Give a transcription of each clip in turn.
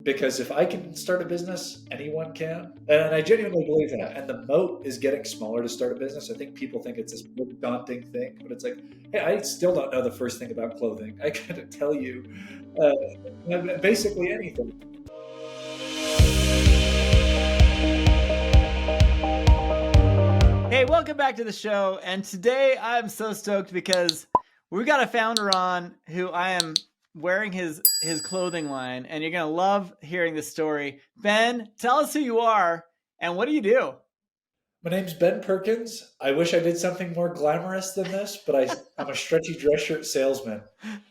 Because if I can start a business, anyone can. And I genuinely believe that. And the moat is getting smaller to start a business. I think people think it's this big daunting thing, but it's like, hey, I still don't know the first thing about clothing. I couldn't tell you basically anything. Hey, welcome back to the show. And today I'm so stoked because we've got a founder on who I am wearing his clothing line, and you're going to love hearing this story. Ben, tell us who you are and what do you do? My name's Ben Perkins. I wish I did something more glamorous than this, but I'm a stretchy dress shirt salesman.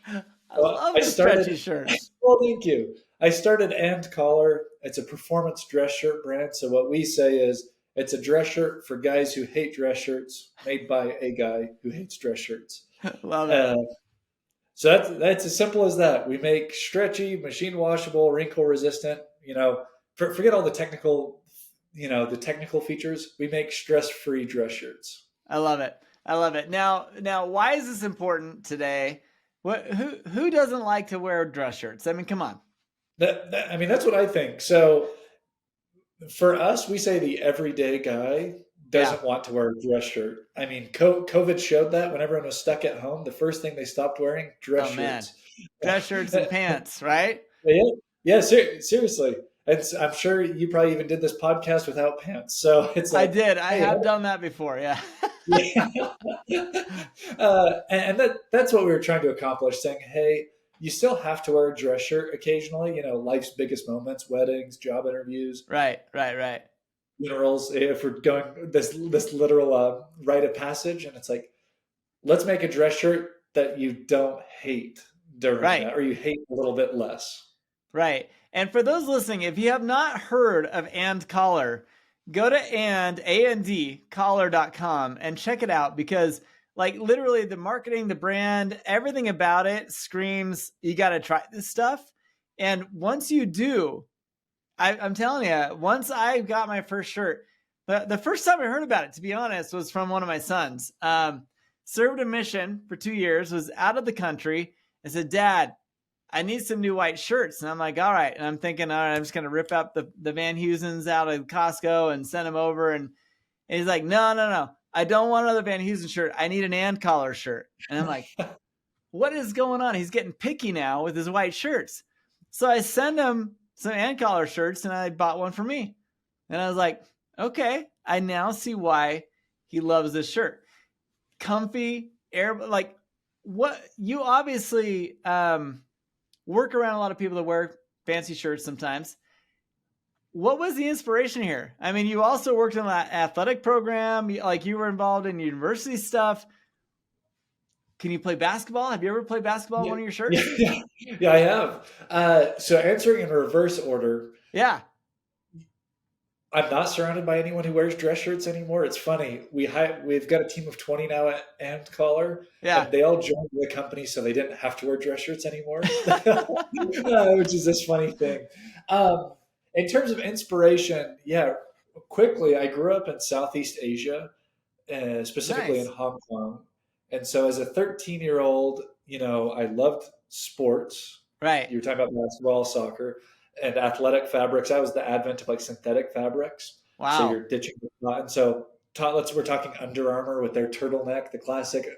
I love the stretchy shirts. Well, thank you. I started And Collar. It's a performance dress shirt brand. So what we say is it's a dress shirt for guys who hate dress shirts, made by a guy who hates dress shirts. Love it. So that's as simple as that. We make stretchy, machine washable, wrinkle resistant. Forget all the technical, the technical features. We make stress-free dress shirts. I love it. I love it. Now, why is this important today? Who doesn't like to wear dress shirts? I mean, come on. That's what I think. So for us, we say the everyday guy doesn't want to wear a dress shirt. I mean, COVID showed that when everyone was stuck at home, the first thing they stopped wearing, dress shirts. Man. Dress shirts and pants, right? Yeah, seriously. I'm sure you probably even did this podcast without pants. So it's like, I did. I have done that before. Yeah. And that's what we were trying to accomplish, saying, hey, you still have to wear a dress shirt occasionally, life's biggest moments, weddings, job interviews. Right. Funerals, if we're going this literal rite of passage. And it's like, let's make a dress shirt that you don't hate during that, or you hate a little bit less. Right. And for those listening, if you have not heard of And Collar, go to collar.com and check it out, because like literally the marketing, the brand, everything about it screams, you got to try this stuff. And once you do, I'm telling you, once I got my first shirt, the first time I heard about it, to be honest, was from one of my sons. Served a mission for 2 years, was out of the country. I said, Dad, I need some new white shirts. And I'm like, all right. And I'm thinking, all right, I'm just going to rip up the Van Heusens out of Costco and send them over. And he's like, no. I don't want another Van Heusen shirt. I need an And Collar shirt. And I'm like, what is going on? He's getting picky now with his white shirts. So I send him some And Collar shirts, and I bought one for me. And I was like, okay, I now see why he loves this shirt. Comfy, like what you obviously work around a lot of people that wear fancy shirts sometimes. What was the inspiration here? I mean, you also worked in an athletic program, like you were involved in university stuff. Can you play basketball? Have you ever played basketball in one of your shirts? Yeah, I have. So answering in reverse order. Yeah. I'm not surrounded by anyone who wears dress shirts anymore. It's funny. We've got a team of 20 now at And Collar. Yeah. And they all joined the company so they didn't have to wear dress shirts anymore, which is this funny thing. In terms of inspiration, quickly, I grew up in Southeast Asia, specifically in Hong Kong. And so as a 13-year-old, I loved sports. Right. You were talking about basketball, soccer, and athletic fabrics. That was the advent of like synthetic fabrics. Wow. So you're ditching the cotton. So we're talking Under Armour with their turtleneck, the classic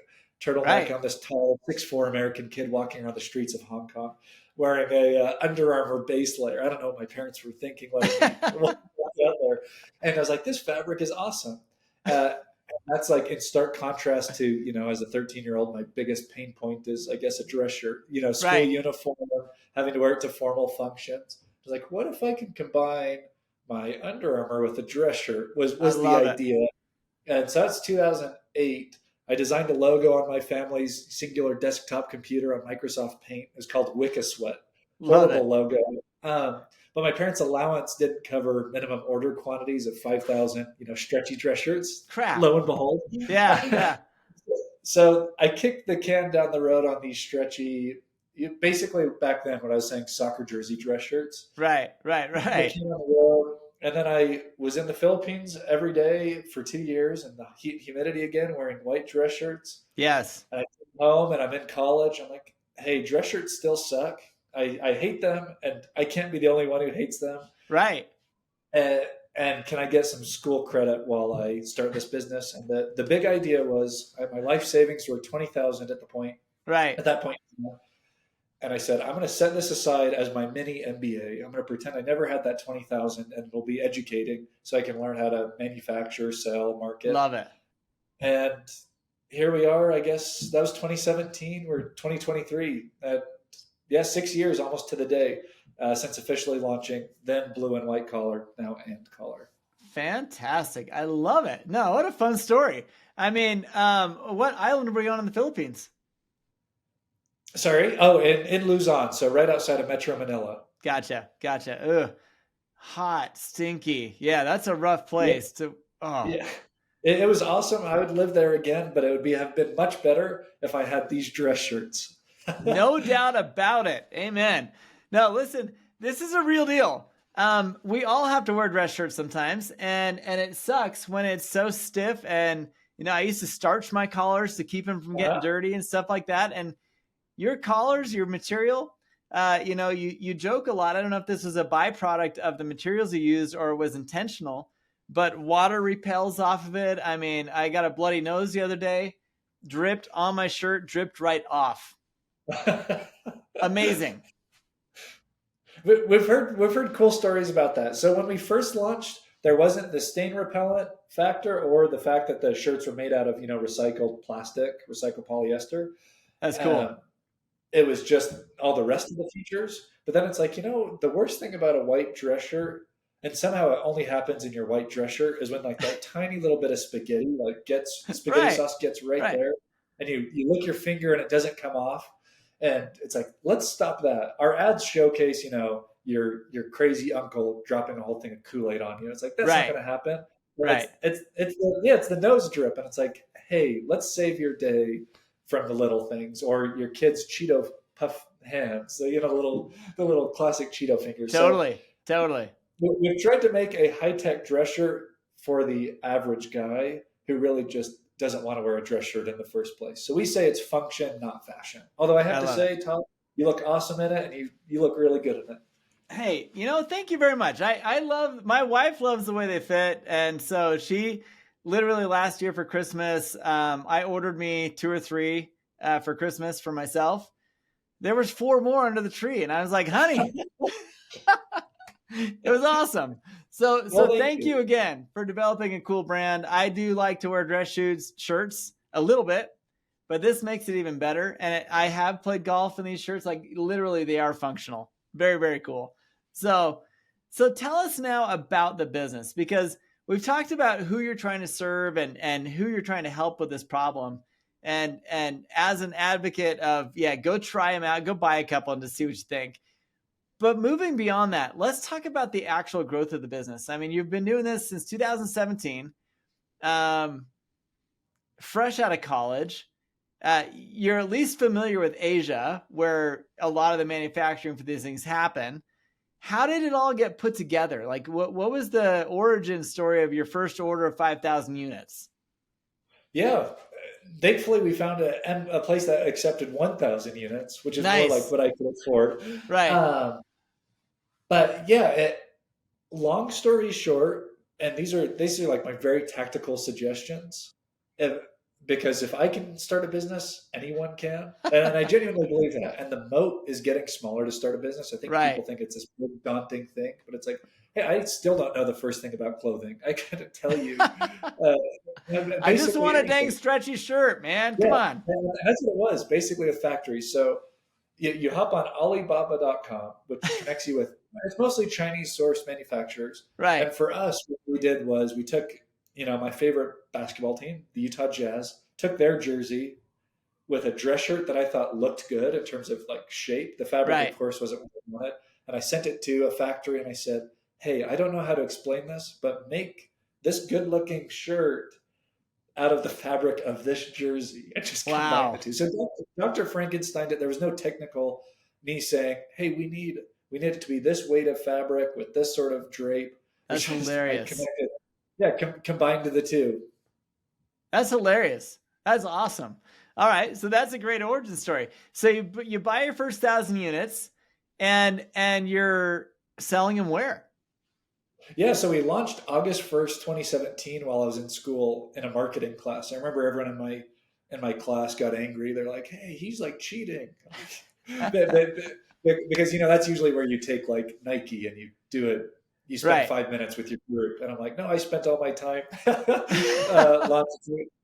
turtleneck on this tall 6'4" American kid walking around the streets of Hong Kong wearing a Under Armour base layer. I don't know what my parents were thinking. Out there. And I was like, this fabric is awesome. That's like in stark contrast to, as a 13-year-old, my biggest pain point is, I guess, a dress shirt, school uniform, having to wear it to formal functions. I was like, what if I can combine my Under Armour with a dress shirt was the idea. And so that's 2008. I designed a logo on my family's singular desktop computer on Microsoft Paint. It was called Wicca Sweat. Horrible logo. But my parents' allowance didn't cover minimum order quantities of 5,000, stretchy dress shirts. Crap. Lo and behold. Yeah. So I kicked the can down the road on these stretchy, basically back then when I was saying soccer jersey dress shirts. Right. I came on the road, and then I was in the Philippines every day for 2 years in the heat and humidity again, wearing white dress shirts. Yes. And I came home and I'm in college. I'm like, hey, dress shirts still suck. I hate them, and I can't be the only one who hates them. Right. And can I get some school credit while I start this business? And the big idea was my life savings were 20,000 Right. at that point. And I said, I'm going to set this aside as my mini MBA. I'm going to pretend I never had that 20,000, and it'll be educating so I can learn how to manufacture, sell, market. Love it. And here we are. I guess that was 2017. We're 2023. 6 years almost to the day since officially launching, then blue and white collar, now and collar. Fantastic. I love it. No, what a fun story. I mean, what island were you on in the Philippines? Sorry. Oh, in Luzon. So right outside of Metro Manila. Gotcha. Ugh. Hot, stinky. Yeah, that's a rough place to. Oh. Yeah. It was awesome. I would live there again, but it would have been much better if I had these dress shirts. No doubt about it. Amen. No, listen, this is a real deal. We all have to wear dress shirts sometimes, and it sucks when it's so stiff. And I used to starch my collars to keep them from getting dirty and stuff like that. And your collars, your material, you joke a lot. I don't know if this was a byproduct of the materials you used or it was intentional, but water repels off of it. I mean, I got a bloody nose the other day, dripped on my shirt, dripped right off. Amazing. We've heard cool stories about that. So when we first launched, there wasn't the stain repellent factor or the fact that the shirts were made out of recycled plastic, recycled polyester. That's cool. It was just all the rest of the features. But then it's like, the worst thing about a white dress shirt, and somehow it only happens in your white dress shirt, is when like that tiny little bit of spaghetti sauce gets right there, and you lick your finger and it doesn't come off. And it's like, let's stop that. Our ads showcase, your crazy uncle dropping a whole thing of Kool-Aid on you. It's like, that's not going to happen. But it's the nose drip. And it's like, hey, let's save your day from the little things, or your kid's Cheeto puff hands. So, the little classic Cheeto fingers. Totally. We've tried to make a high-tech dress shirt for the average guy who really just doesn't want to wear a dress shirt in the first place. So we say it's function, not fashion. Although I have to say, Todd, you look awesome in it, and you look really good in it. Hey, thank you very much. My wife loves the way they fit. And so she literally last year for Christmas, I ordered me 2 or 3 for Christmas for myself. There was 4 more under the tree. And I was like, honey, it was awesome. So thank you again for developing a cool brand. I do like to wear dress shirts a little bit, but this makes it even better. And I have played golf in these shirts. Like literally they are functional. Very, very cool. So tell us now about the business, because we've talked about who you're trying to serve and who you're trying to help with this problem. And as an advocate of, go try them out, go buy a couple and just see what you think. But moving beyond that, let's talk about the actual growth of the business. I mean, you've been doing this since 2017, fresh out of college. You're at least familiar with Asia, where a lot of the manufacturing for these things happen. How did it all get put together? Like, what was the origin story of your first order of 5,000 units? Yeah. Thankfully, we found a place that accepted 1,000 units, which is more like what I could afford. Right. But yeah, long story short, and these are like my very tactical suggestions, because if I can start a business, anyone can, and I genuinely believe that. And the moat is getting smaller to start a business. I think people think it's this big daunting thing, but it's like, hey, I still don't know the first thing about clothing. I couldn't tell you. I just want a dang stretchy shirt, man. Come on. And that's what it was, basically a factory. So you hop on Alibaba.com, which connects you with, it's mostly Chinese source manufacturers. Right. And for us, what we did was we took, my favorite basketball team, the Utah Jazz, took their jersey with a dress shirt that I thought looked good in terms of like shape. The fabric, of course, wasn't what I wanted. And I sent it to a factory and I said, hey, I don't know how to explain this, but make this good looking shirt out of the fabric of this jersey and just combine the two. So Dr. Frankenstein did. There was no technical me saying, hey, we need it to be this weight of fabric with this sort of drape. That's hilarious. Combined to the two. That's hilarious. That's awesome. All right. So that's a great origin story. So you buy your first 1,000 units. and you're selling them where? Yeah, so we launched August 1st, 2017 while I was in school in a marketing class. I remember everyone in my class got angry. They're like, "Hey, he's like cheating." Because that's usually where you take like Nike and you do it. You spend Right. 5 minutes with your group, and I'm like, no, I spent all my time. So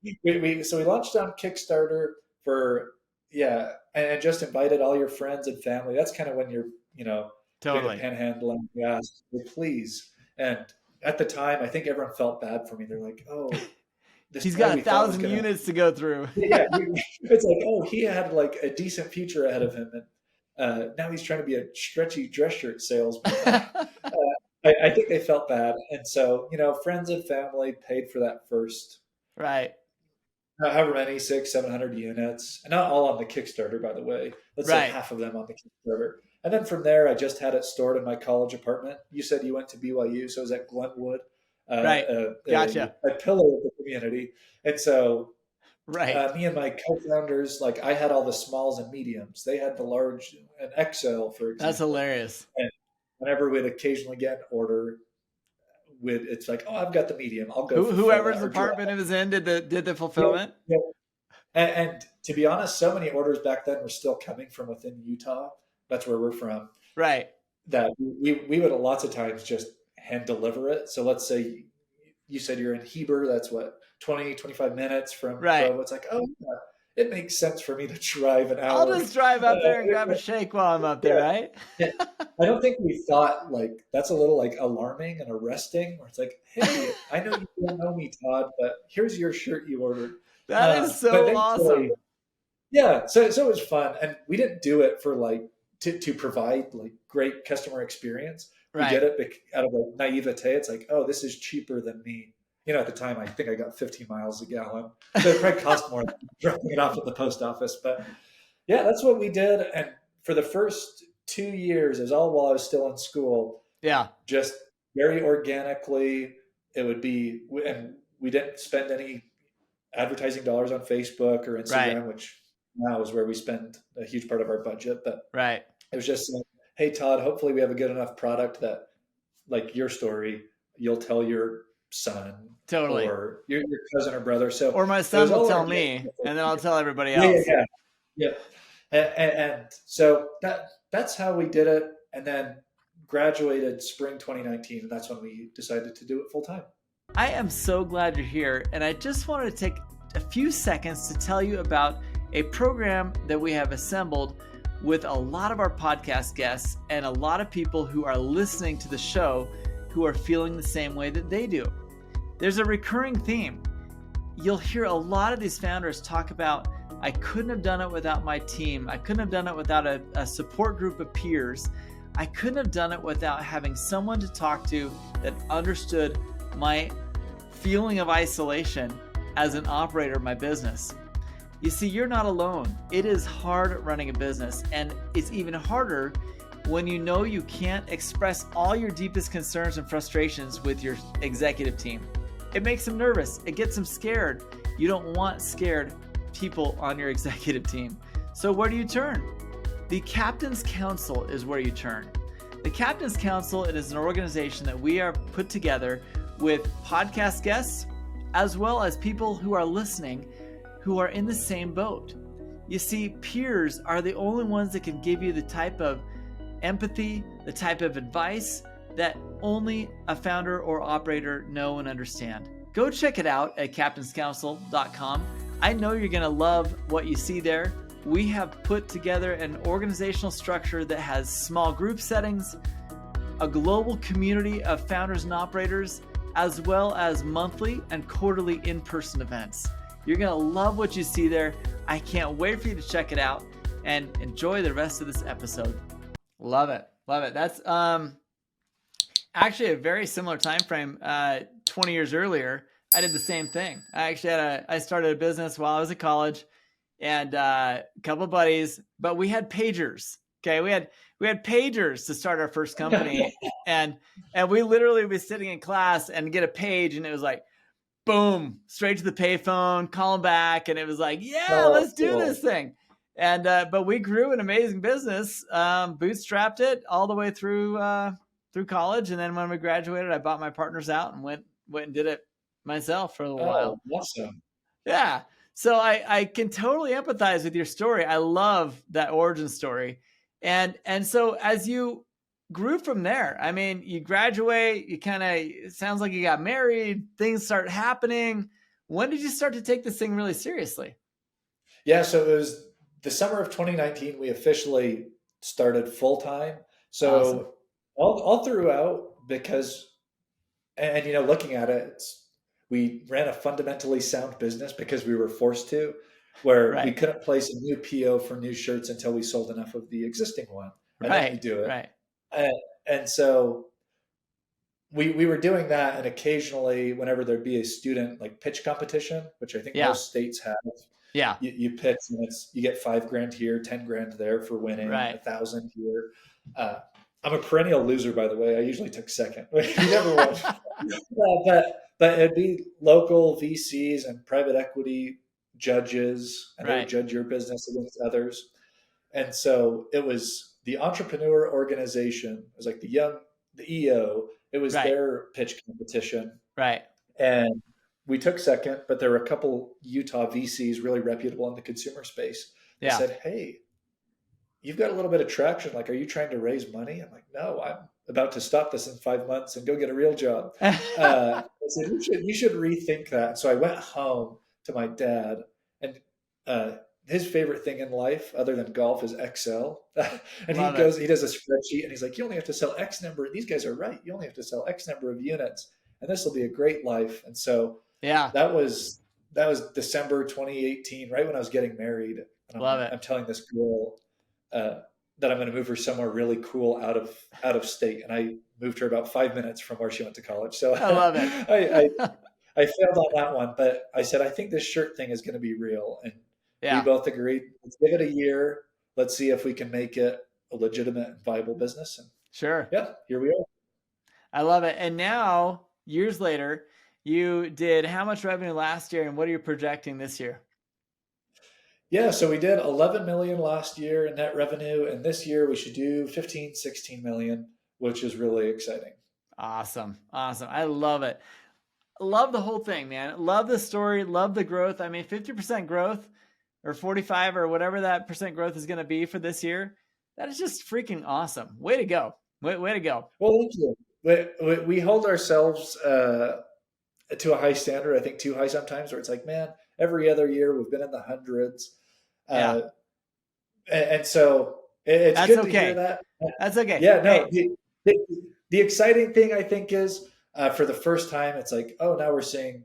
we launched on Kickstarter for and just invited all your friends and family. That's kind of when you're doing the Totally. panhandling. Yeah, please. And at the time, I think everyone felt bad for me. They're like, "Oh, this He's guy got we thought was 1,000 gonna." units to go through. Yeah, it's like, oh, he had like a decent future ahead of him, and now he's trying to be a stretchy dress shirt salesman. I think they felt bad, and so friends and family paid for that first, Right. however many, 600-700 units, and not all on the Kickstarter, by the way. Let's say Right. half of them on the Kickstarter, and then from there, I just had it stored in my college apartment. You said you went to BYU, so it was at Glenwood, Right. Gotcha. a pillar of the community, and so. Right. Me and my co-founders, like I had all the smalls and mediums. They had the large and XL, for example. That's hilarious. And whenever we'd occasionally get an order, it's like, oh, I've got the medium. I'll go. Whoever's apartment it was in did the fulfillment. Yeah. And to be honest, so many orders back then were still coming from within Utah. That's where we're from. Right. That we would lots of times just hand deliver it. So let's say you said you're in Heber. That's what, 20, 25 minutes from Provo. It's like, oh, yeah, it makes sense for me to drive an hour. I'll just drive up there and grab a shake while I'm up there, right? I don't think we thought like that's a little like alarming and arresting, where it's like, hey, I know you don't know me, Todd, but here's your shirt you ordered. That is so awesome. Yeah, so it was fun, and we didn't do it for like to provide like great customer experience. We did it out of like naivete. It's like, oh, this is cheaper than me. At the time, I think I got 15 miles a gallon. So it probably cost more than dropping it off at the post office. But yeah, that's what we did. And for the first 2 years, it was all while I was still in school. Yeah. Just very organically, it would be, and we didn't spend any advertising dollars on Facebook or Instagram, which now is where we spend a huge part of our budget. But it was just like, hey, Todd, hopefully we have a good enough product that, like your story, you'll tell your son or your cousin or brother. So or my son will tell me, and then I'll tell everybody else. Yeah. And so that's how we did it, and then graduated spring 2019, and that's when we decided to do it full time. I am so glad you're here, and I just wanted to take a few seconds to tell you about a program that we have assembled with a lot of our podcast guests and a lot of people who are listening to the show who are feeling the same way that they do. There's a recurring theme. You'll hear a lot of these founders talk about, I couldn't have done it without my team. I couldn't have done it without a support group of peers. I couldn't have done it without having someone to talk to that understood my feeling of isolation as an operator of my business. You see, you're not alone. It is hard running a business, and it's even harder when you know you can't express all your deepest concerns and frustrations with your executive team. It makes them nervous. It gets them scared. You don't want scared people on your executive team. So where do you turn? The Captain's Council is where you turn. The Captain's Council, it is an organization that we are put together with podcast guests, as well as people who are listening who are in the same boat. You see, peers are the only ones that can give you the type of empathy, the type of advice that only a founder or operator know and understand. Go check it out at captainscouncil.com. I know you're going to love what you see there. We have put together an organizational structure that has small group settings, a global community of founders and operators, as well as monthly and quarterly in-person events. You're going to love what you see there. I can't wait for you to check it out and enjoy the rest of this episode. Love it. Love it. That's actually a very similar time frame. 20 years earlier, I did the same thing. I started a business while I was at college, and a couple of buddies, but we had pagers. Okay, we had pagers to start our first company, and we literally would be sitting in class and get a page, and it was like, boom, straight to the payphone, call them back, and it was like, let's do this thing. And but we grew an amazing business, bootstrapped it all the way through college, and then when we graduated, I bought my partners out and went and did it myself for a little while. Awesome. Yeah. So I can totally empathize with your story. I love that origin story. And so as you grew from there, I mean, you graduate, you kind of, it sounds like you got married, things start happening. When did you start to take this thing really seriously? Yeah, so it was the summer of 2019 we officially started full time. Awesome. So all throughout, because and looking at it, we ran a fundamentally sound business because we were forced to, where we Right. couldn't place a new PO for new shirts until we sold enough of the existing one, and then you Right. do it. Right. And, and so we were doing that, and occasionally, whenever there'd be a student like pitch competition, which I think Yeah. most states have, Yeah. you pitch and you get $5,000 here, 10 grand there for winning, Right. 1,000 here. I'm a perennial loser, by the way. I usually took second. You never won. But it'd be local VCs and private equity judges, and they would Right. judge your business against others. And so it was the entrepreneur organization. It was like the EO. It was Right. their pitch competition. Right. And we took second, but there were a couple Utah VCs really reputable in the consumer space. They Yeah. said, "Hey, you've got a little bit of traction. Like, are you trying to raise money?" I'm like, "No, I'm about to stop this in 5 months and go get a real job." I said, you should rethink that. So I went home to my dad, and his favorite thing in life, other than golf, is Excel. And Love it. he does a spreadsheet, and he's like, "You only have to sell X number." These guys are right. You only have to sell X number of units, and this will be a great life. And so Yeah. that was December 2018, right when I was getting married. And Love it. I'm telling this girl that I'm going to move her somewhere really cool out of state, and I moved her about 5 minutes from where she went to college. So I love it. I failed on that one, but I said I think this shirt thing is going to be real, and we Yeah. both agreed. Let's give it a year. Let's see if we can make it a legitimate and viable business. And Sure. yeah, here we are. I love it. And now, years later, you did how much revenue last year, and what are you projecting this year? Yeah, so we did 11 million last year in net revenue, and this year we should do 15, 16 million, which is really exciting. Awesome. Awesome. I love it. Love the whole thing, man. Love the story. Love the growth. I mean, 50% growth or 45 or whatever that percent growth is going to be for this year. That is just freaking awesome. Way to go. Way to go. Well, thank you. We hold ourselves to a high standard, I think too high sometimes, where it's like, man, every other year we've been in the hundreds. Yeah. And so it's That's good okay. to hear that. That's okay. Yeah, no. Hey. The exciting thing I think is for the first time, it's like, oh, now we're seeing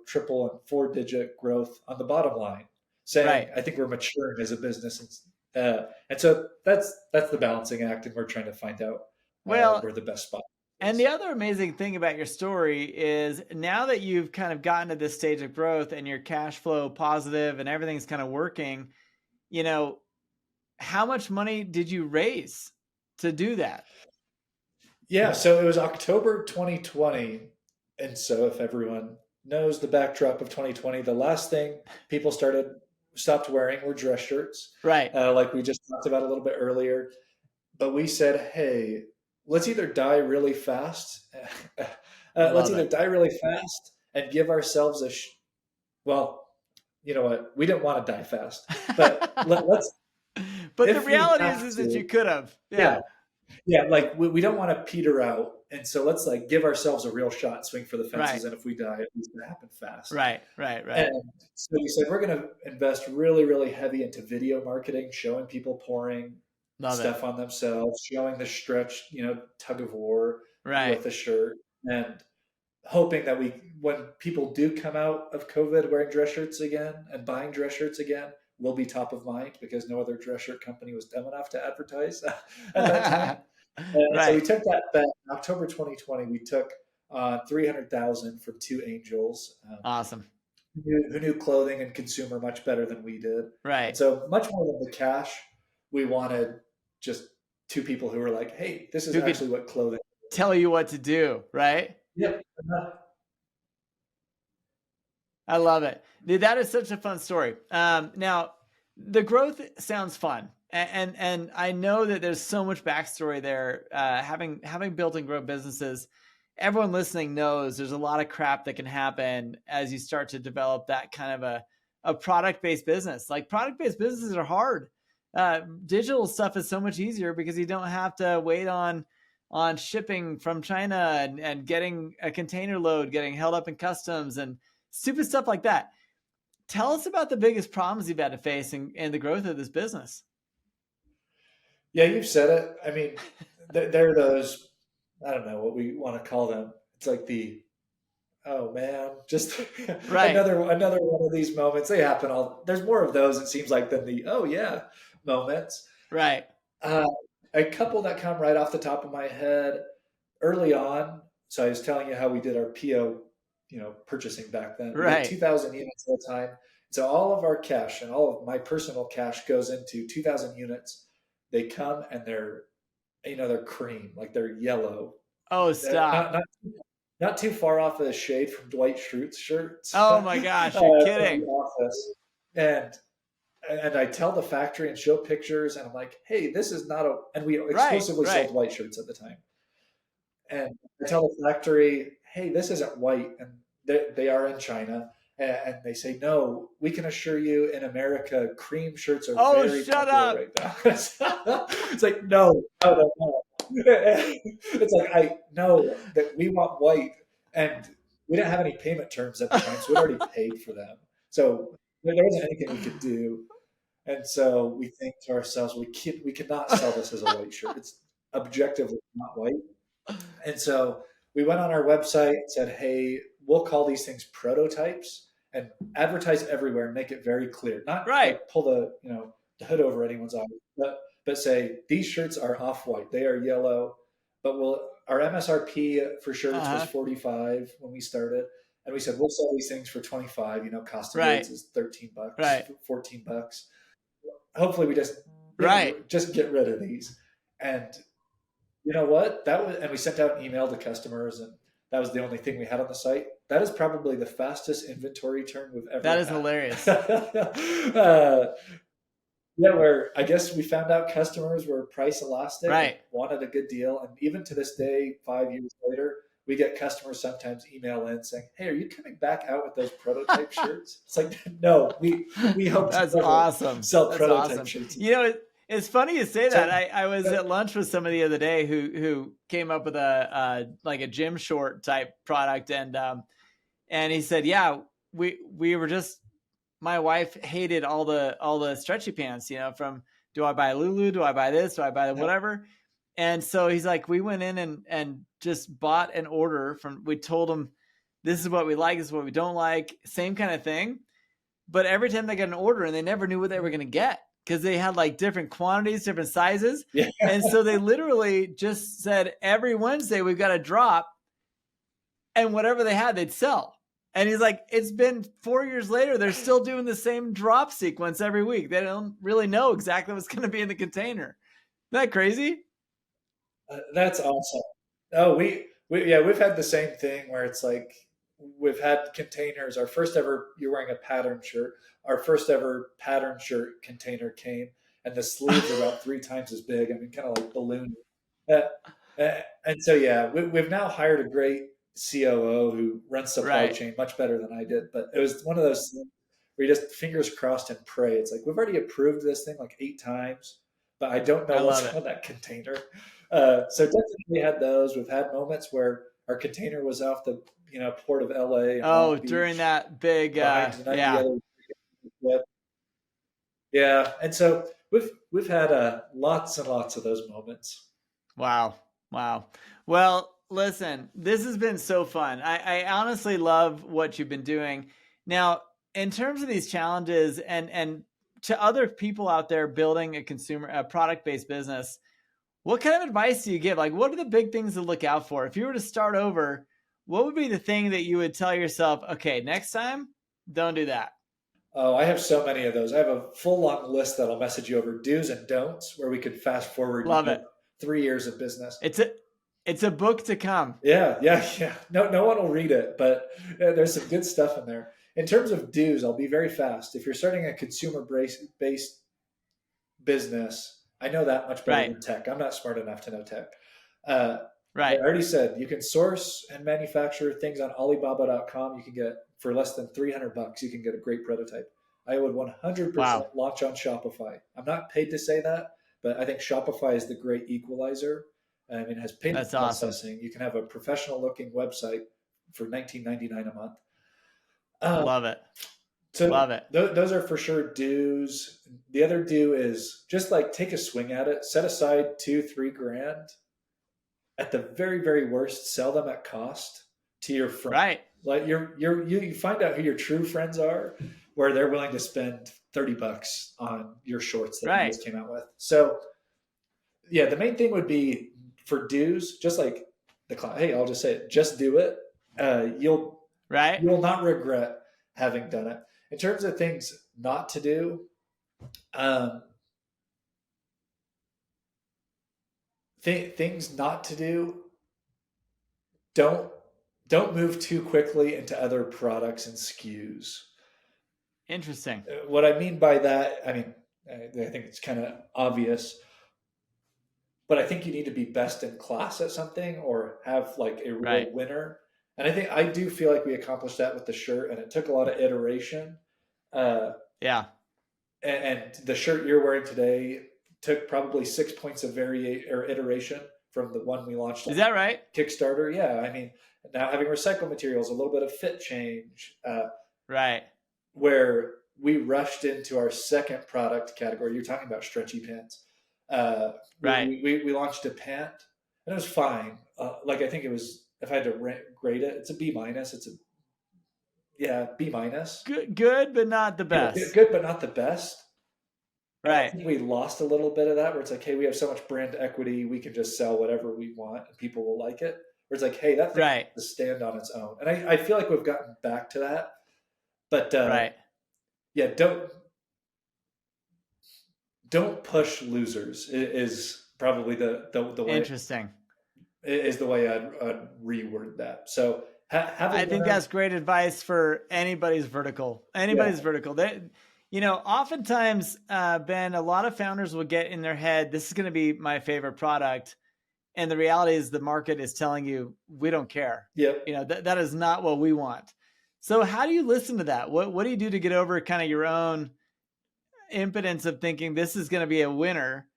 triple and 4-digit growth on the bottom line. Saying, Right. I think we're maturing as a business, and so that's the balancing act, and we're trying to find out Well, where the best spot is. And the other amazing thing about your story is now that you've kind of gotten to this stage of growth and you're cash flow positive and everything's kind of working, how much money did you raise to do that? Yeah, so it was October 2020. And so if everyone knows the backdrop of 2020, the last thing people stopped wearing were dress shirts. Right. Like we just talked about a little bit earlier. But we said, hey, let's either die really fast. Die really fast and give ourselves well, you know what? We didn't want to die fast, but let's. But the reality is that you could have. Yeah. Like we don't want to peter out, and so let's like give ourselves a real shot, swing for the fences, Right. and if we die, it's going to happen fast. Right. And so we said we're going to invest really, really heavy into video marketing, showing people pouring stuff on themselves, showing the stretch, tug of war with the shirt, and hoping that when people do come out of COVID wearing dress shirts again and buying dress shirts again, we'll be top of mind because no other dress shirt company was dumb enough to advertise at that time. So we took that bet in October 2020. We took 300,000 from two angels. Awesome. Who knew clothing and consumer much better than we did. Right. And so much more than the cash, we wanted just two people who were like, hey, this is actually what clothing is. Tell you what to do, right? Yep. I love it. Dude, that is such a fun story. Now, The growth sounds fun. And I know that there's so much backstory there. Having built and grown businesses, everyone listening knows there's a lot of crap that can happen as you start to develop that kind of a product-based business. Like product-based businesses are hard. Digital stuff is so much easier because you don't have to wait on shipping from China and getting a container load, getting held up in customs and stupid stuff like that. Tell us about the biggest problems you've had to face in the growth of this business. Yeah, you've said it. I mean, there are those, I don't know what we want to call them. It's like oh man, just Right. another one of these moments. They happen there's more of those, it seems like, than the, oh yeah, moments. Right. A couple that come right off the top of my head early on. So I was telling you how we did our PO, purchasing back then. We did 2,000 units at a time. So all of our cash and all of my personal cash goes into 2,000 units. They come and they're cream, like they're yellow. Oh, stop. Not too far off of the shade from Dwight Schrute's shirts. Oh my gosh, you're kidding. Office. And I tell the factory and show pictures, and I'm like, hey, this is not and we exclusively sold white shirts at the time. And I tell the factory, hey, this isn't white, and they are in China. And they say, no, we can assure you in America, cream shirts are very popular right now. It's like, no. It's like, I know that we want white, and we didn't have any payment terms at the time, so we'd already paid for them. So there wasn't anything we could do. And so we think to ourselves, we cannot sell this as a white shirt. It's objectively not white. And so we went on our website and said, hey, we'll call these things prototypes and advertise everywhere and make it very clear. Not like pull the hood over anyone's eyes, but say these shirts are off-white. They are yellow, but our MSRP for shirts was $45 when we started. And we said, we'll sell these things for $25, cost of goods is $13, $14. Hopefully we just get rid of these. And you know what? And we sent out an email to customers, and that was the only thing we had on the site. That is probably the fastest inventory turn we've ever had. That is hilarious. Where I guess we found out customers were price elastic, wanted a good deal. And even to this day, 5 years later, we get customers sometimes email in saying, hey, are you coming back out with those prototype shirts? It's like, no, we hope that's awesome. Sell prototype shirts. It's funny you say that. I was at lunch with somebody the other day who came up with a gym short type product, and he said, yeah, we were just, my wife hated all the stretchy pants, from do I buy Lulu? Do I buy this? Do I buy whatever? And so he's like, we went in and just bought an order we told them, this is what we like, this is what we don't like, same kind of thing. But every time they got an order, and they never knew what they were going to get, because they had like different quantities, different sizes. Yeah. And so they literally just said, every Wednesday we've got a drop, and whatever they had, they'd sell. And he's like, it's been 4 years later, they're still doing the same drop sequence every week. They don't really know exactly what's going to be in the container. Isn't that crazy? That's awesome. Oh, we've had the same thing where it's like, we've had containers. Our first ever, you're wearing a pattern shirt. Our first ever pattern shirt container came, and the sleeves are about 3 times as big. I mean, kind of like balloon. And so, we've now hired a great COO who runs supply chain much better than I did. But it was one of those things where you just fingers crossed and pray. It's like, we've already approved this thing like 8 times, but I don't know what's on that container. So definitely had those. We've had moments where our container was off the port of LA. Oh, during that big and so we've had lots and lots of those moments. Wow. Well, listen, this has been so fun. I honestly love what you've been doing. Now, in terms of these challenges and to other people out there building a product-based business, what kind of advice do you give? Like, what are the big things to look out for? If you were to start over, what would be the thing that you would tell yourself, okay, next time, don't do that? Oh, I have so many of those. I have a full long list that I'll message you over, do's and don'ts, where we could fast forward. Love it. 3 years of business. It's a book to come. Yeah. No one will read it, but there's some good stuff in there. in terms of do's, I'll be very fast. If you're starting a consumer-based business, I know that much better than tech. I'm not smart enough to know tech. I already said you can source and manufacture things on Alibaba.com. You can get for less than $300. You can get a great prototype. I would 100% launch on Shopify. I'm not paid to say that, but I think Shopify is the great equalizer. I mean, it has payment processing. Awesome. You can have a professional-looking website for $19.99 a month. Love it. So love it. Those are for sure do's. The other do is just like take a swing at it. Set aside $2-3 grand. At the very, very worst, sell them at cost to your friend. Right. Like you find out who your true friends are, where they're willing to spend $30 on your shorts that you just came out with. So yeah, the main thing would be for do's, just like hey, I'll just say it, just do it. You will not regret having done it. In terms of things not to do, things not to do, don't move too quickly into other products and SKUs. Interesting. What I mean by that, I think it's kind of obvious, but I think you need to be best in class at something or have like a real winner. And I do feel like we accomplished that with the shirt, and it took a lot of iteration. And the shirt you're wearing today took probably 6 points of iteration from the one we launched. Is that right? Kickstarter. Yeah. I mean, now having recycled materials, a little bit of fit change. Where we rushed into our second product category. You're talking about stretchy pants. We launched a pant, and it was fine. I think it was, if I had to grade it, it's a B-. It's a B-. Good, but not the best. Good, but not the best. Right. I think we lost a little bit of that, where it's like, hey, we have so much brand equity, we can just sell whatever we want, and people will like it. Where it's like, hey, that thing has to stand on its own. And I feel like we've gotten back to that. But yeah, don't push losers is probably the way. Interesting. Is the way I'd reword that. So I think that's great advice for anybody's vertical. Vertical. Oftentimes, Ben, a lot of founders will get in their head, this is going to be my favorite product. And the reality is the market is telling you, we don't care. Yep. That is not what we want. So how do you listen to that? What do you do to get over kind of your own impotence of thinking this is going to be a winner,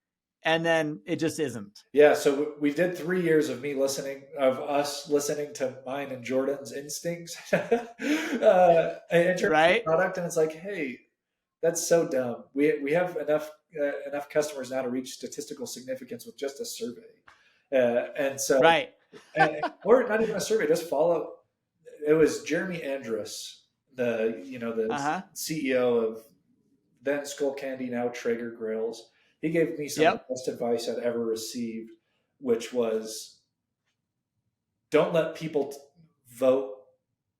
and then it just isn't? Yeah. So we did 3 years of us listening to mine and Jordan's instincts in terms of product. And it's like, hey, that's so dumb. We have enough customers now to reach statistical significance with just a survey. And so, or not even a survey, just follow. It was Jeremy Andrus, the CEO of then Skull Candy, now Traeger Grills. He gave me some of the best advice I'd ever received, which was, don't let people vote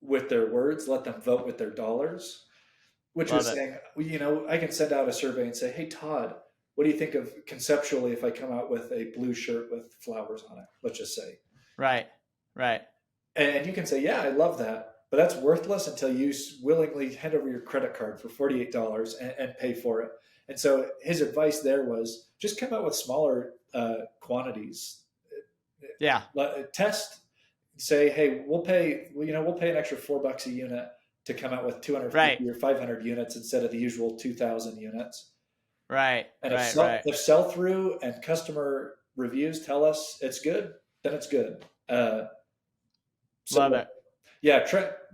with their words, let them vote with their dollars. Which was saying, I can send out a survey and say, hey, Todd, what do you think of conceptually if I come out with a blue shirt with flowers on it? Let's just say. Right. And you can say, yeah, I love that. But that's worthless until you willingly hand over your credit card for $48 and pay for it. And so his advice there was just come out with smaller quantities. Yeah. Test, say, hey, we'll pay an extra $4 a unit to come out with 250 or 500 units instead of the usual 2,000 units. Right. And if sell-through and customer reviews tell us it's good, then it's good. Love it. Yeah,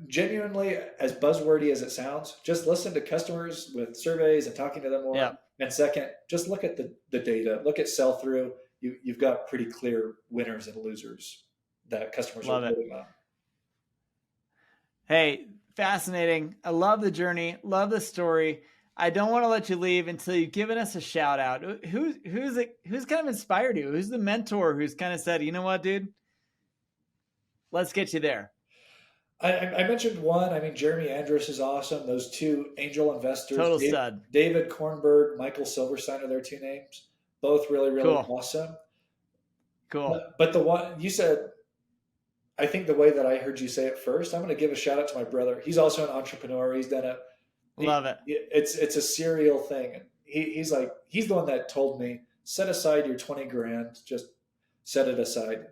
genuinely, as buzzwordy as it sounds, just listen to customers with surveys and talking to them more. Yeah. And second, just look at the data. Look at sell-through. You've got pretty clear winners and losers that customers are voting on. Hey, fascinating. I love the journey. Love the story. I don't want to let you leave until you've given us a shout out. Who's kind of inspired you? Who's the mentor who's kind of said, you know what, dude, let's get you there? I mentioned one. I mean, Jeremy Andrus is awesome. Those two angel investors, total stud. David Kornberg, Michael Silverstein are their two names. Both really, really awesome. Cool. But the one you said, I think the way that I heard you say it first, I'm going to give a shout out to my brother. He's also an entrepreneur. He's done Love it. It's a serial thing. He's the one that told me, set aside your 20 grand, just set it aside,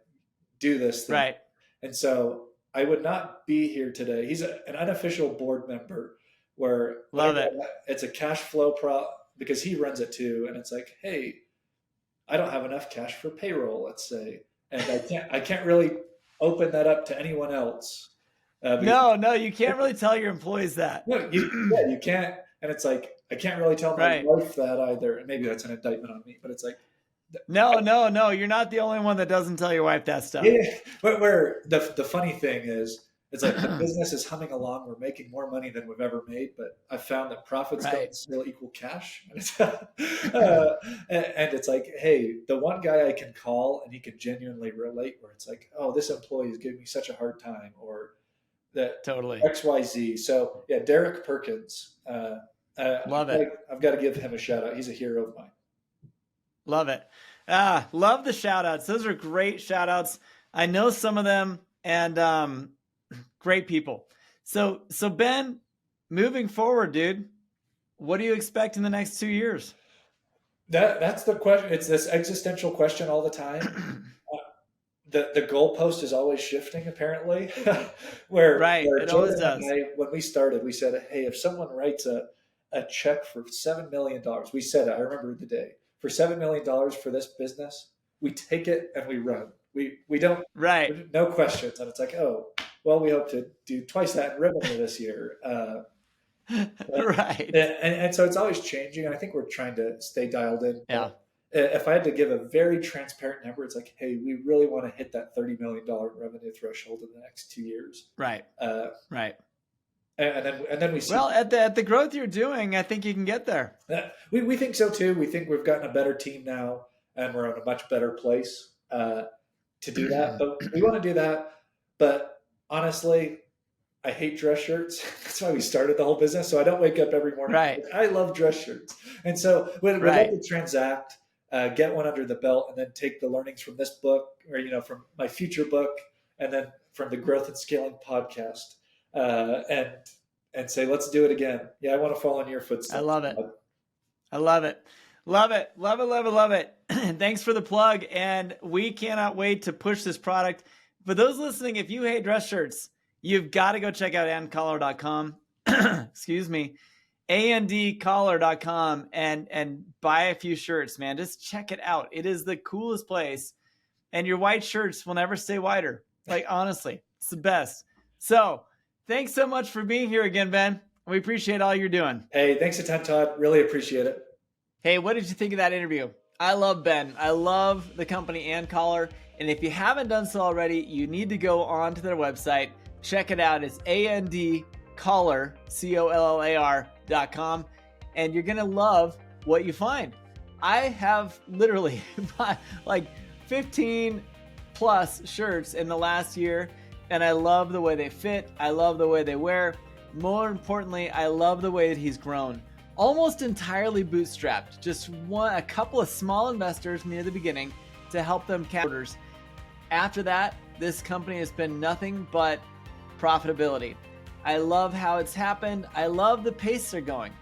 do this thing. Right. And so I would not be here today. He's an unofficial board member where Love it. It's a cash flow because he runs it too. And it's like, hey, I don't have enough cash for payroll, let's say. And I can't really open that up to anyone else. No, you can't really tell your employees that. No, you can't. And it's like, I can't really tell my wife that either. And maybe that's an indictment on me, but it's like, no, you're not the only one that doesn't tell your wife that stuff. Yeah, but where the funny thing is, it's like the business is humming along. We're making more money than we've ever made, but I found that profits don't still equal cash. And it's like, hey, the one guy I can call and he can genuinely relate, where it's like, oh, this employee is giving me such a hard time, or that totally XYZ. So yeah, Derek Perkins. Love it. I've got to give him a shout out. He's a hero of mine. Love it. Love the shout outs. Those are great shout outs. I know some of them, and great people. So Ben, moving forward, dude, what do you expect in the next 2 years? That's the question. It's this existential question all the time. The goalpost is always shifting, apparently. where it always does. When we started, we said, hey, if someone writes a check for $7 million, we said it, I remember the day, for $7 million for this business, we take it and we run. We don't, no questions. And it's like, oh, well, we hope to do twice that in revenue this year. Right. And so it's always changing. And I think we're trying to stay dialed in. Yeah. If I had to give a very transparent number, it's like, hey, we really want to hit that $30 million revenue threshold in the next 2 years. Right. Right. And then we see. Well, at the growth you're doing, I think you can get there. We think so too. We think we've gotten a better team now, and we're in a much better place to do that. But we want to do that. But honestly, I hate dress shirts. That's why we started the whole business. So I don't wake up every morning. Right. I love dress shirts. And so we'd like to transact, get one under the belt, and then take the learnings from this book, or from my future book, and then from the Growth and Scaling podcast. And say, let's do it again. Yeah, I want to follow in your footsteps. I love it. Love it. Love it. Love it. Love it. Love it. Thanks for the plug. And we cannot wait to push this product. For those listening, if you hate dress shirts, you've got to go check out andcollar.com. Excuse me. andcollar.com and buy a few shirts, man. Just check it out. It is the coolest place. And your white shirts will never stay whiter. Like, honestly, it's the best. So, thanks so much for being here again, Ben. We appreciate all you're doing. Hey, thanks a ton, Todd. Really appreciate it. Hey, what did you think of that interview? I love Ben. I love the company And Collar. And if you haven't done so already, you need to go on to their website. Check it out. It's andcollar, collar.com. And you're going to love what you find. I have literally like 15 plus shirts in the last year. And I love the way they fit. I love the way they wear. More importantly, I love the way that he's grown. Almost entirely bootstrapped. Just a couple of small investors near the beginning to help them capture orders. After that, this company has been nothing but profitability. I love how it's happened. I love the pace they're going.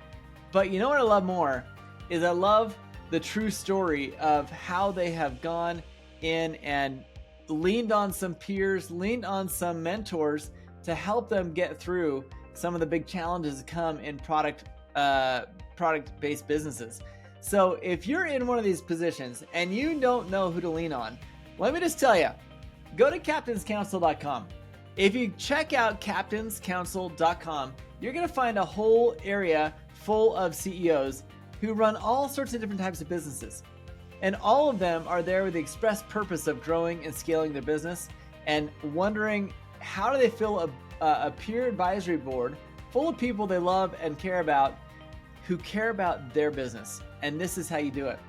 But you know what I love more is I love the true story of how they have gone in and leaned on some peers, leaned on some mentors to help them get through some of the big challenges that come in product-based businesses. So if you're in one of these positions and you don't know who to lean on, let me just tell you, go to captainscouncil.com. If you check out captainscouncil.com, you're going to find a whole area full of CEOs who run all sorts of different types of businesses. And all of them are there with the express purpose of growing and scaling their business and wondering how do they fill a peer advisory board full of people they love and care about who care about their business. And this is how you do it.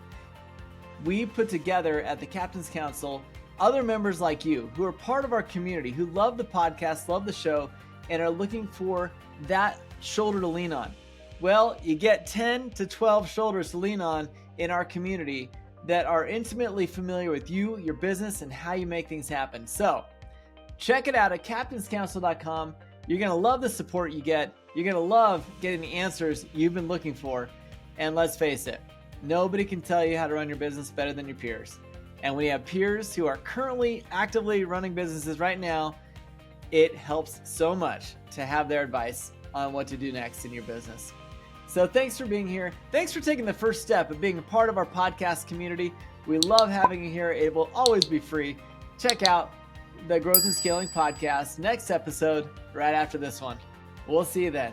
We put together at the Captain's Council other members like you who are part of our community, who love the podcast, love the show, and are looking for that shoulder to lean on. Well, you get 10 to 12 shoulders to lean on in our community that are intimately familiar with you, your business, and how you make things happen. So Check it out at captainscouncil.com. You're going to love the support you get. You're going to love getting the answers you've been looking for. And let's face it, nobody can tell you how to run your business better than your peers. And when you have peers who are currently actively running businesses right now, it helps so much to have their advice on what to do next in your business. So thanks for being here. Thanks for taking the first step of being a part of our podcast community. We love having you here. It will always be free. Check out the Growth and Scaling podcast next episode right after this one. We'll see you then.